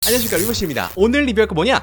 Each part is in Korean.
안녕하십니까, 리버시입니다. 오늘 리뷰할 거 뭐냐?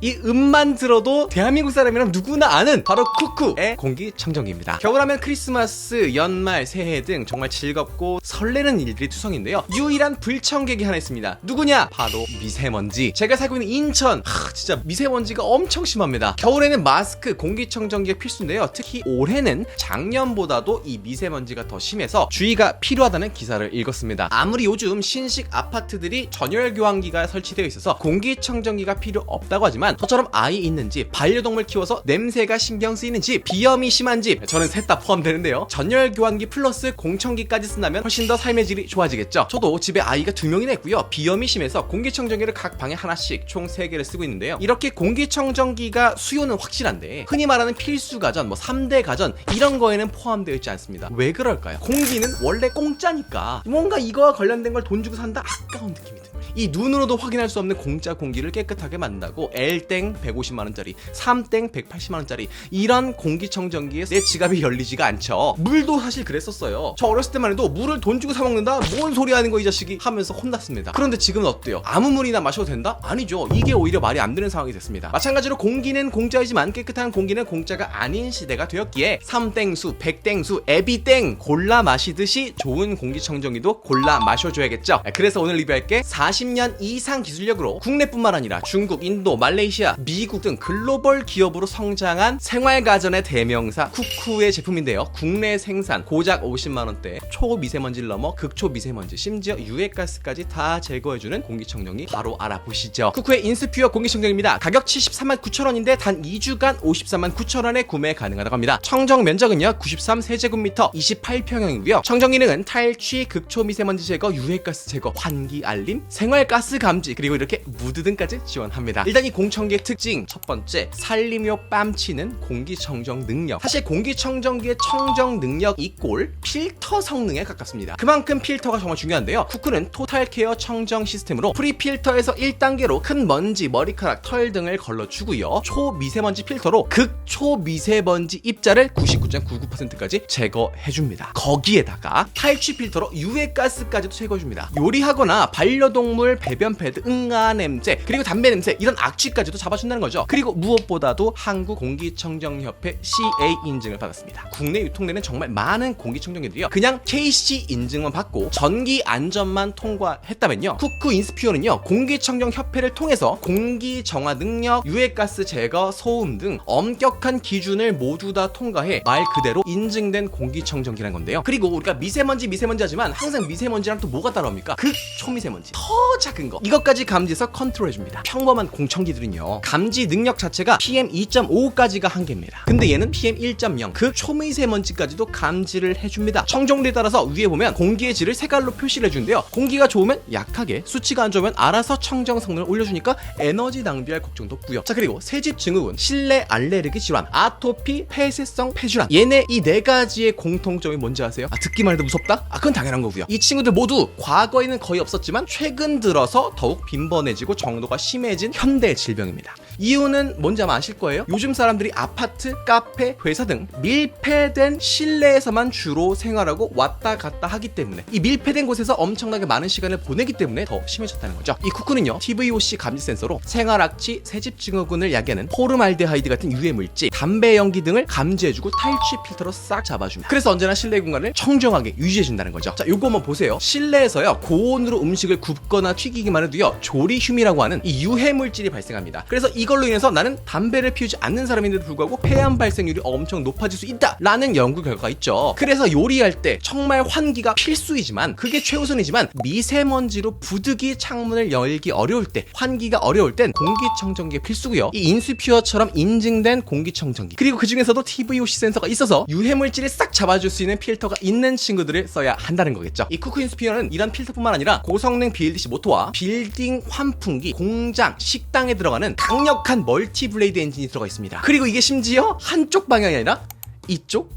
이 음만 들어도 대한민국 사람이랑 누구나 아는 바로 쿠쿠의 공기청정기입니다. 겨울하면 크리스마스, 연말, 새해 등 정말 즐겁고 설레는 일들이 투성인데요. 유일한 불청객이 하나 있습니다. 누구냐? 바로 미세먼지. 제가 살고 있는 인천, 진짜 미세먼지가 엄청 심합니다. 겨울에는 마스크, 공기청정기가 필수인데요. 특히 올해는 작년보다도 이 미세먼지가 더 심해서 주의가 필요하다는 기사를 읽었습니다. 아무리 요즘 신식 아파트들이 전열 교환기가 설치되어 있어서 공기청정기가 필요 없다고 하지만 저처럼 아이 있는지, 반려동물 키워서 냄새가 신경 쓰이는지, 비염이 심한지, 저는 셋 다 포함되는데요. 전열 교환기 플러스 공청기까지 쓴다면 훨씬 더 삶의 질이 좋아지겠죠. 저도 집에 아이가 2명이나 있고요. 비염이 심해서 공기청정기를 각 방에 하나씩 총 3개를 쓰고 있는데요. 이렇게 공기청정기가 수요는 확실한데 흔히 말하는 필수 가전, 3대 가전 이런 거에는 포함되어 있지 않습니다. 왜 그럴까요? 공기는 원래 공짜니까 뭔가 이거와 관련된 걸 돈 주고 산다? 아까운 느낌이 듭니다. 이 눈으로도 확인할 수 없는 공짜 공기를 깨끗하게 만든다고 L땡 150만원짜리, 3땡 180만원짜리 이런 공기청정기에 내 지갑이 열리지가 않죠. 물도 사실 그랬었어요. 저 어렸을 때만 해도 물을 돈 주고 사 먹는다? 뭔 소리 하는 거 이 자식이 하면서 혼났습니다. 그런데 지금은 어때요? 아무 물이나 마셔도 된다? 아니죠. 이게 오히려 말이 안 되는 상황이 됐습니다. 마찬가지로 공기는 공짜이지만 깨끗한 공기는 공짜가 아닌 시대가 되었기에 3땡수, 100땡수, 애비땡 골라 마시듯이 좋은 공기청정기도 골라 마셔줘야겠죠. 그래서 오늘 리뷰할게 40년 이상 기술력으로 국내뿐만 아니라 중국, 인도, 말레이시아, 미국 등 글로벌 기업으로 성장한 생활가전의 대명사 쿠쿠의 제품인데요. 국내 생산 고작 50만원대, 초미세먼지를 넘어 극초미세먼지, 심지어 유해가스까지 다 제거해주는 공기청정기 바로 알아보시죠. 쿠쿠의 인스퓨어 공기청정기입니다. 가격 73만 9천원인데 단 2주간 54만 9천원에 구매 가능하다고 합니다. 청정 면적은요 93세제곱미터 28평형이고요. 청정 기능은 탈취, 극초미세먼지 제거, 유해가스 제거, 환기 알림, 생활가스 감지, 그리고 이렇게 무드 등까지 지원합니다. 일단 이 공청기의 특징 첫 번째, 살림료 뺨치는 공기청정 능력. 사실 공기청정기의 청정 능력 이꼴 필터 성능에 가깝습니다. 그만큼 필터가 정말 중요한데요. 쿠쿠는 토탈케어 청정 시스템으로 프리필터에서 1단계로 큰 먼지, 머리카락, 털 등을 걸러주고요. 초미세먼지 필터로 극초미세먼지 입자를 99.99%까지 제거해줍니다. 거기에다가 탈취 필터로 유해가스까지도 제거해줍니다. 요리하거나 반려동물 배변 패드, 응아 냄새, 그리고 담배 냄새 이런 악취까지도 잡아준다는 거죠. 그리고 무엇보다도 한국공기청정협회 CA 인증을 받았습니다. 국내 유통되는 정말 많은 공기청정기들이요, 그냥 KC 인증만 받고 전기 안전만 통과했다면요, 쿠쿠 인스퓨어는요 공기청정협회를 통해서 공기 정화 능력, 유해가스 제거, 소음 등 엄격한 기준을 모두 다 통과해 말 그대로 인증된 공기청정기라는 건데요. 그리고 우리가 미세먼지 하지만 항상 미세먼지랑 또 뭐가 따라옵니까? 극초미세먼지, 더 작은 거, 이것까지 감지해서 컨트롤해줍니다. 평범한 공청기들은요 감지 능력 자체가 PM2.5까지가 한계입니다. 근데 얘는 PM1.0 극초미세먼지까지도 감지를 해줍니다. 청정도에 따라서 위에 보면 공기의 질을 색깔로 표시를 해주는데요, 공기가 좋으면 약하게, 수치가 안 좋으면 알아서 청정 성능을 올려주니까 에너지 낭비할 걱정도 없고요. 자, 그리고 새집 증후군, 실내 알레르기 질환, 아토피, 폐쇄성 폐질환, 얘네 이 4가지의 공통점이 뭔지 아세요? 듣기만 해도 무섭다? 그건 당연한 거고요. 이 친구들 모두 과거에는 거의 없었지만 최근 들어서 더욱 빈번해지고 정도가 심해진 현대 질병입니다. 이유는 뭔지 아마 아실 거예요. 요즘 사람들이 아파트, 카페, 회사 등 밀폐된 실내에서만 주로 생활하고 왔다 갔다 하기 때문에, 이 밀폐된 곳에서 엄청나게 많은 시간을 보내기 때문에 더 심해졌다는 거죠. 이 쿠쿠는요 TVOC 감지 센서로 생활악취, 새집 증후군을 야기하는 포름알데하이드 같은 유해 물질, 담배 연기 등을 감지해주고 탈취 필터로 싹 잡아줍니다. 그래서 언제나 실내 공간을 청정하게 유지해준다는 거죠. 자, 요거 한번 보세요. 실내에서요 고온으로 음식을 굽거나 튀기기만 해도요 조리휴미라고 하는 이 유해 물질이 발생합니다. 그래서 이걸로 인해서 나는 담배를 피우지 않는 사람인데도 불구하고 폐암 발생률이 엄청 높아질 수 있다라는 연구 결과가 있죠. 그래서 요리할 때 정말 환기가 필수이지만, 그게 최우선이지만 미세먼지로 부득이 창문을 열기 어려울 때, 환기가 어려울 땐 공기청정기가 필수고요. 이 인스퓨어처럼 인증된 공기청정기, 그리고 그 중에서도 TVOC 센서가 있어서 유해물질을 싹 잡아줄 수 있는 필터가 있는 친구들을 써야 한다는 거겠죠. 이 쿠쿠 인스퓨어는 이런 필터뿐만 아니라 고성능 BLDC 모터와 빌딩 환풍기, 공장, 식당에 들어가는 강력한 멀티 블레이드 엔진이 들어가 있습니다. 그리고 이게 심지어 한쪽 방향이 아니라 이쪽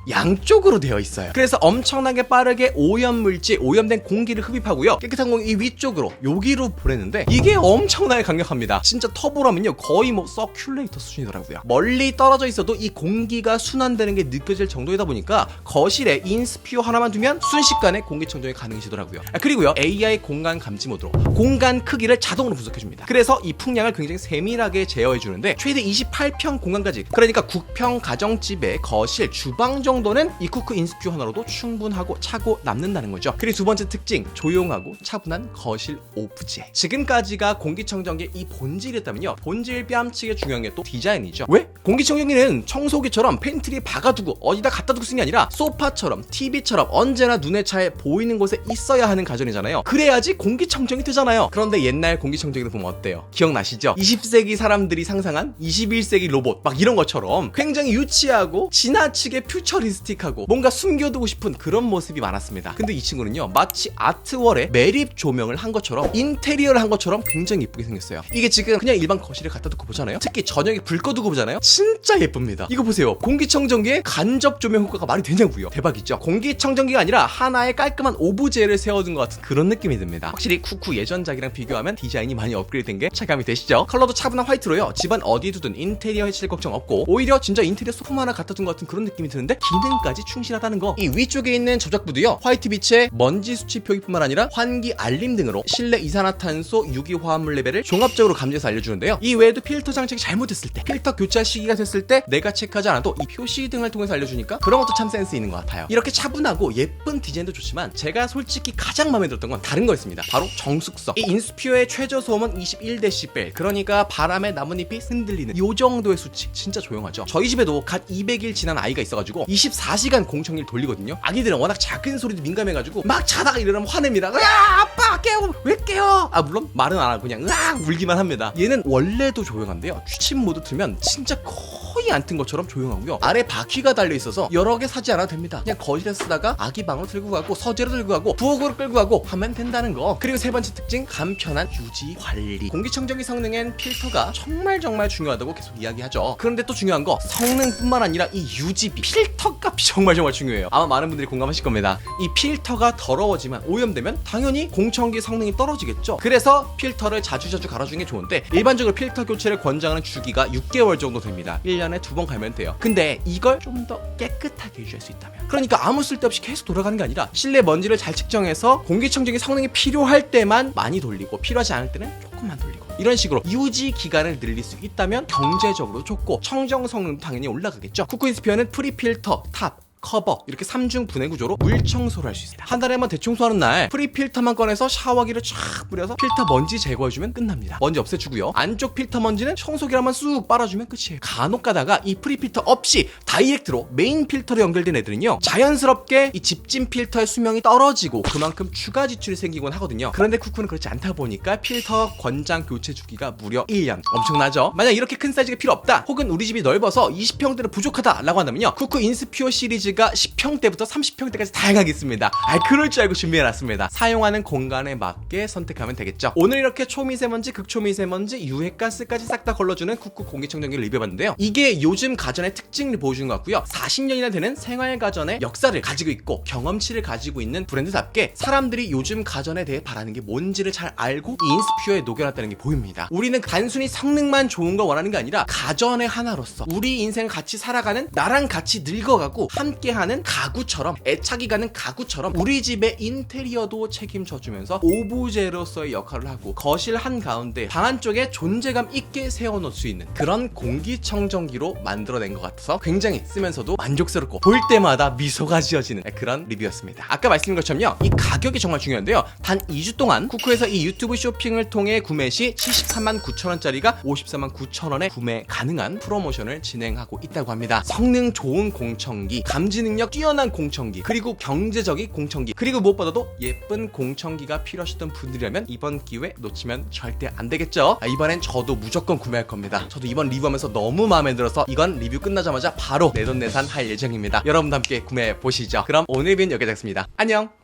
양쪽으로 되어 있어요. 그래서 엄청나게 빠르게 오염물질, 오염된 공기를 흡입하고요, 깨끗한 공기 이 위쪽으로 여기로 보내는데 이게 엄청나게 강력합니다. 진짜 터보라면요 거의 뭐 서큘레이터 수준이더라고요. 멀리 떨어져 있어도 이 공기가 순환되는 게 느껴질 정도이다 보니까 거실에 인스피어 하나만 두면 순식간에 공기청정이 가능해지더라고요. 그리고요 AI 공간 감지 모드로 공간 크기를 자동으로 분석해줍니다. 그래서 이 풍량을 굉장히 세밀하게 제어해주는데 최대 28평 공간까지, 그러니까 9평 가정집의 거실, 주방 정도는 이 쿠크 인스피어 하나로도 충분하고 차고 남는다는 거죠. 그리고 두 번째 특징, 조용하고 차분한 거실 오브제. 지금까지가 공기청정기의 이 본질이었다면요, 본질 뺨치게 중요한 게 또 디자인이죠. 왜? 공기청정기는 청소기처럼 팬트리에 박아두고 어디다 갖다 두고 쓰는 게 아니라 소파처럼 TV처럼 언제나 눈에 잘 보이는 곳에 있어야 하는 가전이잖아요. 그래야지 공기청정이 되잖아요. 그런데 옛날 공기청정기를 보면 어때요? 기억나시죠? 20세기 사람들이 상상한 21세기 로봇 막 이런 것처럼 굉장히 유치하고 지나치게 퓨처리스틱하고 뭔가 숨겨두고 싶은 그런 모습이 많았습니다. 근데 이 친구는요 마치 아트월에 매립 조명을 한 것처럼, 인테리어를 한 것처럼 굉장히 예쁘게 생겼어요. 이게 지금 그냥 일반 거실에 갖다 두고 보잖아요. 특히 저녁에 불 꺼두고 보잖아요. 진짜 예쁩니다. 이거 보세요. 공기청정기에 간접 조명 효과가 말이 되냐고요. 대박이죠. 공기청정기가 아니라 하나의 깔끔한 오브제를 세워둔 것 같은 그런 느낌이 듭니다. 확실히 쿠쿠 예전작이랑 비교하면 디자인이 많이 업그레이드된 게 체감이 되시죠? 컬러도 차분한 화이트로요, 집안 어디에 두든 인테리어 해칠 걱정 없고 오히려 진짜 인테리어 소품 하나 갖다 둔 것 같은 그런 느낌이 드는데 기능까지 충실하다는 거. 이 위쪽에 있는 조작부도요 화이트 빛의 먼지 수치 표기뿐만 아니라 환기 알림 등으로 실내 이산화탄소 유기화합물 레벨을 종합적으로 감지해서 알려주는데요. 이 외에도 필터 장착이 잘못됐을 때, 필터 교체 시기가 됐을 때 내가 체크하지 않아도 이 표시 등을 통해서 알려주니까 그런 것도 참 센스 있는 것 같아요. 이렇게 차분하고 예쁜 디자인도 좋지만 제가 솔직히 가장 마음에 들었던 건 다른 거였습니다. 바로 정숙성. 이 인스피어의 최저 소음은 21dB, 그러니까 바람에 나뭇잎이 흔들리는 요 정도의 수치. 진짜 조용하죠. 저희 집에도 갓 200일 지난 아이가 있어가지고 24시간 공청기를 돌리거든요. 아기들은 워낙 작은 소리도 민감해가지고 막 자다가 일어나면 화냅니다. 야 아빠 깨워, 왜 깨워? 아 물론 말은 안 하고 그냥 으악 울기만 합니다. 얘는 원래도 조용한데요, 취침 모드 틀면 진짜 거의 안 튼 것처럼 조용하고요, 아래 바퀴가 달려있어서 여러 개 사지 않아도 됩니다. 그냥 거실에 쓰다가 아기 방으로 들고 가고 서재로 들고 가고 부엌으로 끌고 가고 하면 된다는 거. 그리고 세 번째 특징, 간편한 유지 관리. 공기청정기 성능엔 필터가 정말 중요하다고 계속 이야기하죠. 그런데 또 중요한 거, 성능뿐만 아니라 이 유지비, 필터 값이 정말 중요해요. 아마 많은 분들이 공감하실 겁니다. 이 필터가 더러워지면, 오염되면 당연히 공청기 성능이 떨어지겠죠. 그래서 필터를 자주 갈아주는 게 좋은데 일반적으로 필터 교체를 권장하는 주기가 6개월 정도 됩니다. 1년에 2번 가면 돼요. 근데 이걸 좀 더 깨끗하게 유지할 수 있다면, 그러니까 아무 쓸데없이 계속 돌아가는 게 아니라 실내 먼지를 잘 측정해서 공기청정기 성능이 필요할 때만 많이 돌리고 필요하지 않을 때는 조금만 돌리고, 이런 식으로 유지 기간을 늘릴 수 있다면 경제적으로 좋고 청정 성능도 당연히 올라가겠죠. 쿠쿠 인스피어는 프리필터, 탑, 커버 이렇게 3중 분해 구조로 물 청소를 할 수 있습니다. 한 달에 한번 대청소하는 날 프리필터만 꺼내서 샤워기를 쫙 뿌려서 필터 먼지 제거해주면 끝납니다. 먼지 없애주고요, 안쪽 필터 먼지는 청소기를 한번 쑥 빨아주면 끝이에요. 간혹 가다가 이 프리필터 없이 다이렉트로 메인 필터로 연결된 애들은요 자연스럽게 이 집진 필터의 수명이 떨어지고 그만큼 추가 지출이 생기곤 하거든요. 그런데 쿠쿠는 그렇지 않다 보니까 필터 권장 교체 주기가 무려 1년. 엄청나죠? 만약 이렇게 큰 사이즈가 필요 없다, 혹은 우리 집이 넓어서 20평대로 부족하다 라고 한다면요, 쿠쿠 인스피어 시리즈가 10평대부터 30평대까지 다양하게 있습니다. 그럴 줄 알고 준비해놨습니다. 사용하는 공간에 맞게 선택하면 되겠죠. 오늘 이렇게 초미세먼지, 극초미세먼지, 유해가스까지 싹 다 걸러주는 쿠쿠 공기청정기를 리뷰해봤는데요, 이게 요즘 가전의 특징을 보여주는 것 같고요, 40년이나 되는 생활 가전의 역사를 가지고 있고 경험치를 가지고 있는 브랜드답게 사람들이 요즘 가전에 대해 바라는 게 뭔지를 잘 알고 이 인스피어에 녹여놨다는 게 보입니다. 우리는 단순히 성능만 좋은 걸 원하는 게 아니라 가전의 하나로서 우리 인생을 같이 살아가는, 나랑 같이 늙어가고 함께하는 가구처럼, 애착이 가는 가구처럼 우리 집의 인테리어도 책임져주면서 오브제로서의 역할을 하고 거실 한가운데 방 안쪽에 존재감 있게 세워놓을 수 있는 그런 공기청정기로 만들어낸 것 같아서 굉장히 쓰면서도 만족스럽고 볼 때마다 미소가 지어지는 그런 리뷰였습니다. 아까 말씀드린 것처럼요, 이 가격이 정말 중요한데요, 단 2주 동안 쿠쿠에서 이 유튜브 쇼핑을 통해 구매 시 73만 9천원짜리가 54만 9천원에 구매 가능한 프로모션을 진행하고 있다고 합니다. 성능 좋은 공청기, 감지 능력 뛰어난 공청기, 그리고 경제적인 공청기, 그리고 무엇보다도 예쁜 공청기가 필요하셨던 분들이라면 이번 기회 놓치면 절대 안 되겠죠. 이번엔 저도 무조건 구매할 겁니다. 저도 이번 리뷰하면서 너무 마음에 들어서 이건 리뷰 끝나자마자 바로 내돈내산 할 예정입니다. 여러분도 함께 구매해 보시죠. 그럼 오늘 리뷰는 여기까지였습니다. 안녕.